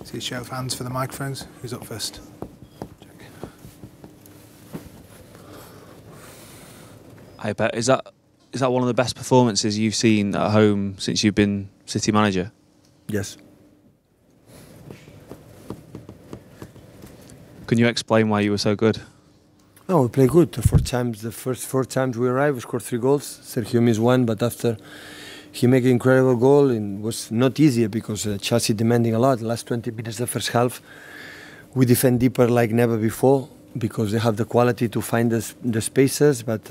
See a show of hands for the microphones. Who's up first? Hi, Pep. Is that one of the best performances you've seen at home since you've been City manager? Yes. Can you explain why you were so good? No, we play good. The first 4 times we arrived, we scored 3 goals. Sergio missed 1, but after he made an incredible goal, and it was not easy because Chelsea demanding a lot. The last 20 minutes, the first half, we defend deeper like never before because they have the quality to find the spaces. But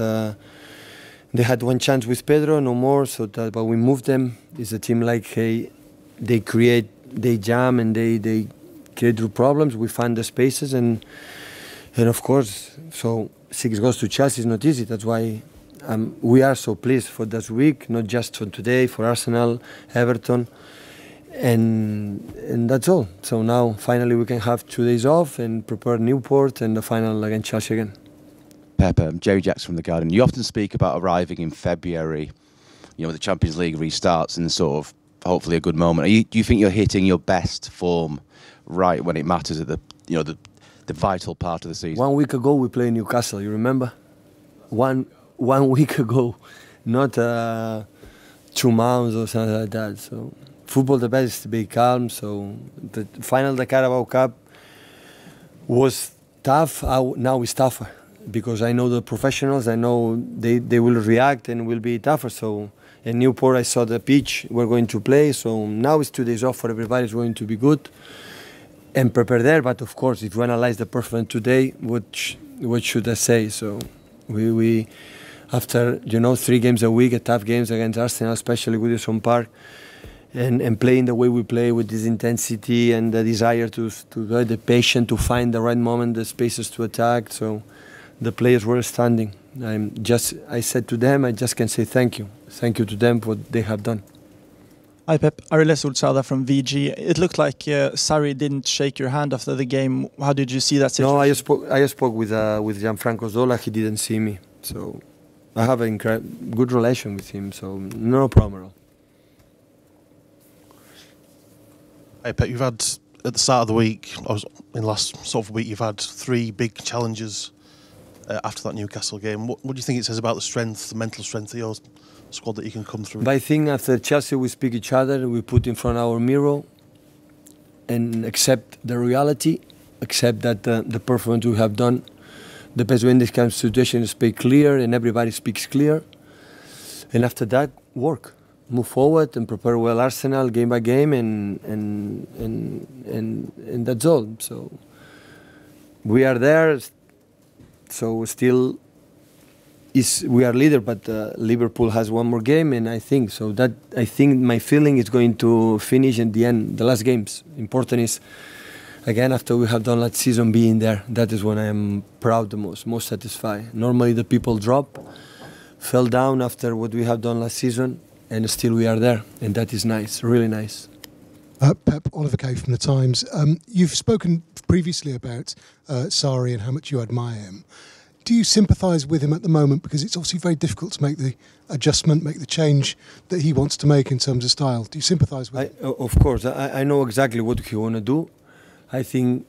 they had 1 chance with Pedro, no more. But we moved them. It's a team like they create, they jam, and they create through problems. We find the spaces and of course, so 6 goals to Chelsea is not easy. That's why we are so pleased for this week, not just for today, for Arsenal, Everton, and that's all. So now finally we can have 2 days off and prepare Newport and the final against Chelsea again. Pep, Jerry Jackson from The Guardian. You often speak about arriving in February, the Champions League restarts and sort of hopefully a good moment. Do you think you're hitting your best form right when it matters at the vital part of the season? 1 week ago we played Newcastle, you remember? One week ago, not 2 months or something like that. So football, the best is to be calm. So the final, the Carabao Cup, was tough. Now it's tougher because I know the professionals. I know they will react and will be tougher. So in Newport, I saw the pitch we're going to play. So now it's 2 days off for everybody. It's going to be good and prepare there. But of course, if you analyze the performance today, what should I say? So we after 3 games a week, tough games against Arsenal, especially with Goodison Park, and playing the way we play with this intensity and the desire to the patience to find the right moment, the spaces to attack. So the players were standing. I said to them, I just can say thank you to them for what they have done. Hi Pep, Ariel Sulzada from VG. It looked like Sarri didn't shake your hand after the game. How did you see that situation? No, I spoke with Gianfranco Zola. He didn't see me, so I have a good relation with him. So no problem at all. Hey Pep, you've had at the start of the week, in the last sort of week, you've had 3 big challenges after that Newcastle game. What do you think it says about the strength, the mental strength of your squad that you can come through? But I think after Chelsea we speak each other, we put in front of our mirror and accept the reality, accept that the performance we have done, the best way in this kind of situation is speak clear and everybody speaks clear. And after that, work, move forward and prepare well Arsenal game by game and that's all. So we are there, so still we are leader, but Liverpool has 1 more game, and I think my feeling is going to finish in the end, the last games. Important is, again, after we have done last season, being there. That is when I am proud the most satisfied. Normally the people fell down after what we have done last season, and still we are there, and that is nice, really nice. Pep, Oliver Kay from The Times. You've spoken previously about Sarri and how much you admire him. Do you sympathise with him at the moment? Because it's obviously very difficult to make the adjustment, make the change that he wants to make in terms of style. Do you sympathise with him? Of course, I know exactly what he want to do. I think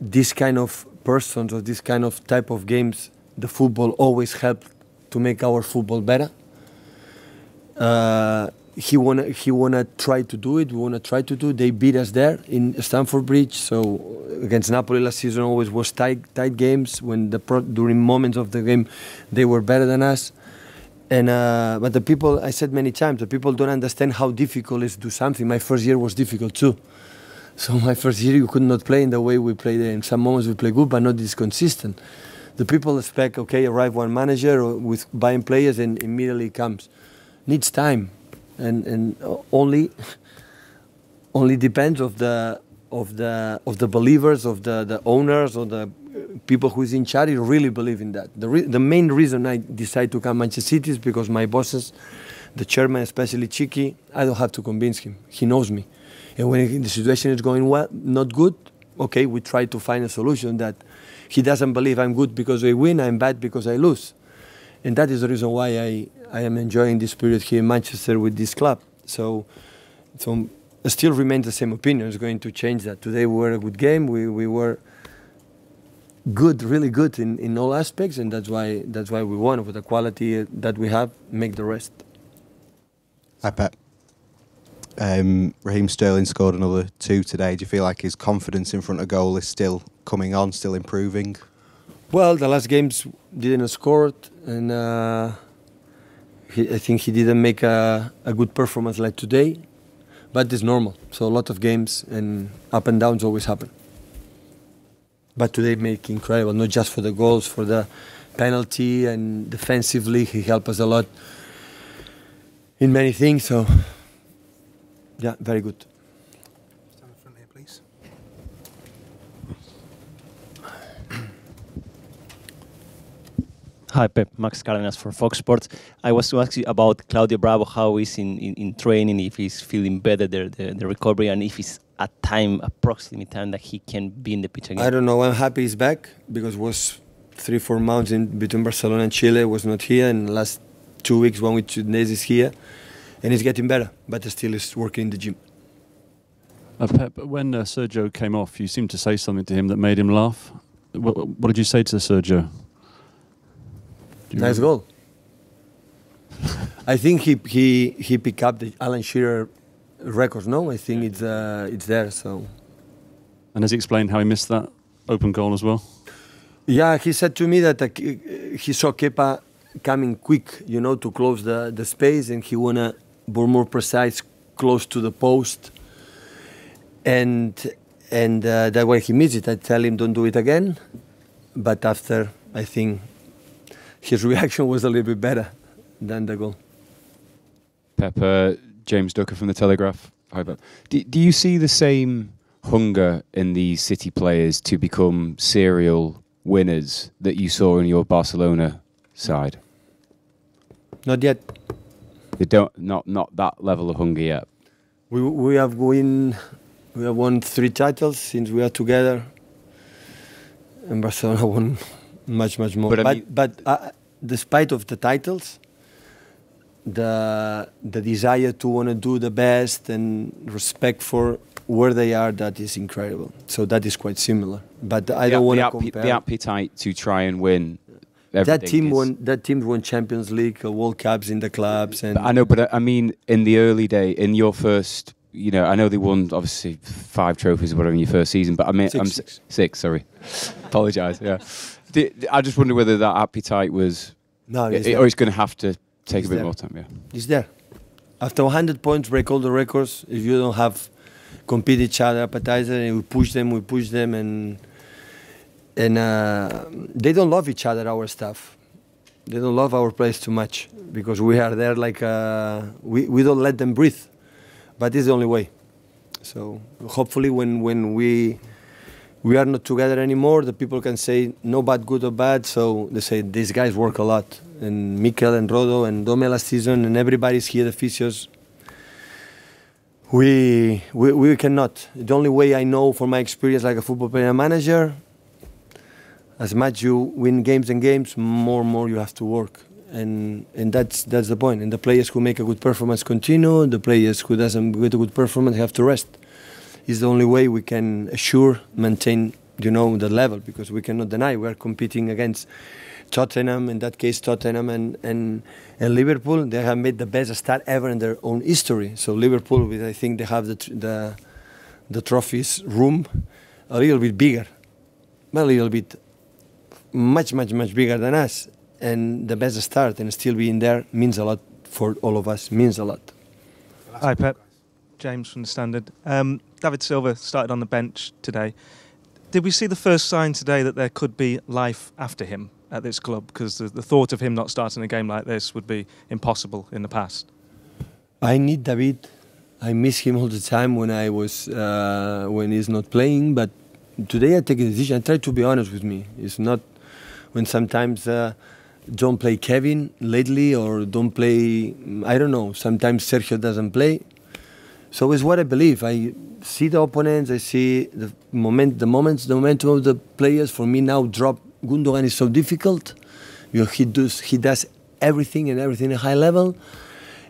this kind of persons or this kind of type of games, the football always help to make our football better. He wanna try to do it. We wanna try to do it. They beat us there in Stamford Bridge. So against Napoli last season always was tight games when during moments of the game they were better than us. And but the people, I said many times, the people don't understand how difficult it is to do something. My first year was difficult too. So my first year you could not play in the way we played. In some moments we play good, but not this consistent. The people expect, okay, arrive 1 manager with buying players and immediately comes. Needs time. And only depends of the believers, of the owners, or the people who is in charge really believe in that. The main reason I decided to come to Manchester City is because my bosses, the chairman, especially Chiqui, I don't have to convince him. He knows me, and when the situation is going well, not good, okay, we try to find a solution that he doesn't believe I'm good because I win, I'm bad because I lose. And that is the reason why I am enjoying this period here in Manchester with this club. So still remains the same opinion. It's going to change that. Today we were a good game. We were good, really good in all aspects, and that's why we won. With the quality that we have, make the rest. Hi Pep. Raheem Sterling scored another 2 today. Do you feel like his confidence in front of goal is still coming on, still improving? Well, the last games didn't score, and I think he didn't make a good performance like today, but it's normal. So a lot of games and up and downs always happen. But today make incredible, not just for the goals, for the penalty, and defensively he helped us a lot in many things. So yeah, very good. Stand in front here, please. Hi, Pep. Max Cardenas for Fox Sports. I was to ask you about Claudio Bravo, how he's in training, if he's feeling better, the recovery, and if it's a time, approximate time, that he can be in the pitch again. I don't know. I'm happy he's back because it was 3-4 months in between Barcelona and Chile. Was not here, and the last 2 weeks, 1 week, 2 days is here, and he's getting better, but still is working in the gym. Pep, when Sergio came off, you seemed to say something to him that made him laugh. What did you say to Sergio? Nice goal. I think he picked up the Alan Shearer record. No, I think it's there. So. And has he explained how he missed that open goal as well? Yeah, he said to me that he saw Kepa coming quick, to close the space, and he wanna be more precise, close to the post, and that way he missed it. I tell him don't do it again, but after I think his reaction was a little bit better than the goal. Pep, James Ducker from The Telegraph. Hi, Pep. Do you see the same hunger in these City players to become serial winners that you saw in your Barcelona side? Not yet. They don't. Not that level of hunger yet. We have won 3 titles since we are together, and Barcelona won much more. But despite of the titles, the desire to want to do the best and respect for where they are, that is incredible. So that is quite similar. But I don't want to compare. The appetite to try and win. That team won Champions League, World Cups in the clubs, and I know, but I mean, in the early day, in your first, I know they won obviously 5 trophies or whatever in your first season, but I mean, six. Sorry, apologise. Yeah, I just wonder whether that appetite was, or it's going to have to take a bit more time. Yeah, it's there. After 100 points, break all the records. If you don't have compete each other, appetizer, and we push them, and they don't love each other, our staff. They don't love our players too much because we are there like we don't let them breathe. But it's the only way. So hopefully when we are not together anymore, the people can say no bad, good or bad. So they say these guys work a lot. And Mikel and Rodo and Dome last season and everybody's here, the physios. We cannot. The only way I know from my experience like a football player and manager, as much you win games and games, more you have to work. And that's the point. And the players who make a good performance continue. The players who doesn't get a good performance have to rest. It's the only way we can maintain, the level, because we cannot deny we are competing against Tottenham, in that case Tottenham and Liverpool. They have made the best start ever in their own history. So Liverpool, I think they have the trophies room a little bit bigger, a little bit much bigger than us. And the best start and still being there means a lot for all of us, means a lot. Hi Pep, James from The Standard. David Silva started on the bench today. Did we see the first sign today that there could be life after him at this club? Because the thought of him not starting a game like this would be impossible in the past. I need David. I miss him all the time when he's not playing. But today I take a decision. I try to be honest with me. It's not when sometimes don't play Kevin lately or don't play, I don't know, sometimes Sergio doesn't play. So it's what I believe. I see the opponents, I see the momentum of the players. For me now, drop Gundogan is so difficult. He does everything at a high level.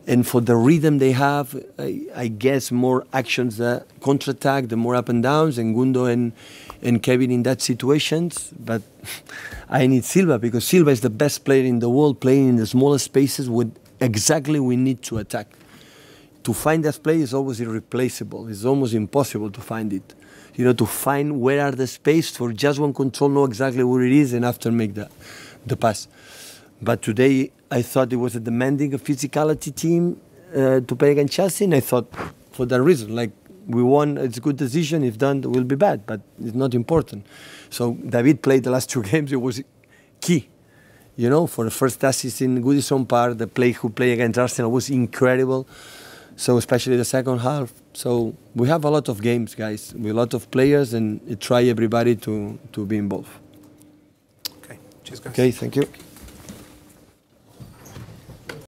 And for the rhythm they have, I guess more actions, counter-attack, the more up and downs, and Gundo and Kevin in that situations. But I need Silva, because Silva is the best player in the world, playing in the smallest spaces with exactly we need to attack. To find that play is always irreplaceable. It's almost impossible to find it. You know, to find where are the space for just one control, know exactly where it is, and after make the pass. But today, I thought it was a demanding physicality team to play against Chelsea, and I thought for that reason, like, we won, it's a good decision. If done, it will be bad, but it's not important. So David played the last 2 games. It was key, you know, for the first assist in Goodison Park. The play who played against Arsenal was incredible. So especially the second half. So we have a lot of games, guys, with a lot of players, and try everybody to be involved. Okay, cheers, guys. Okay, thank you.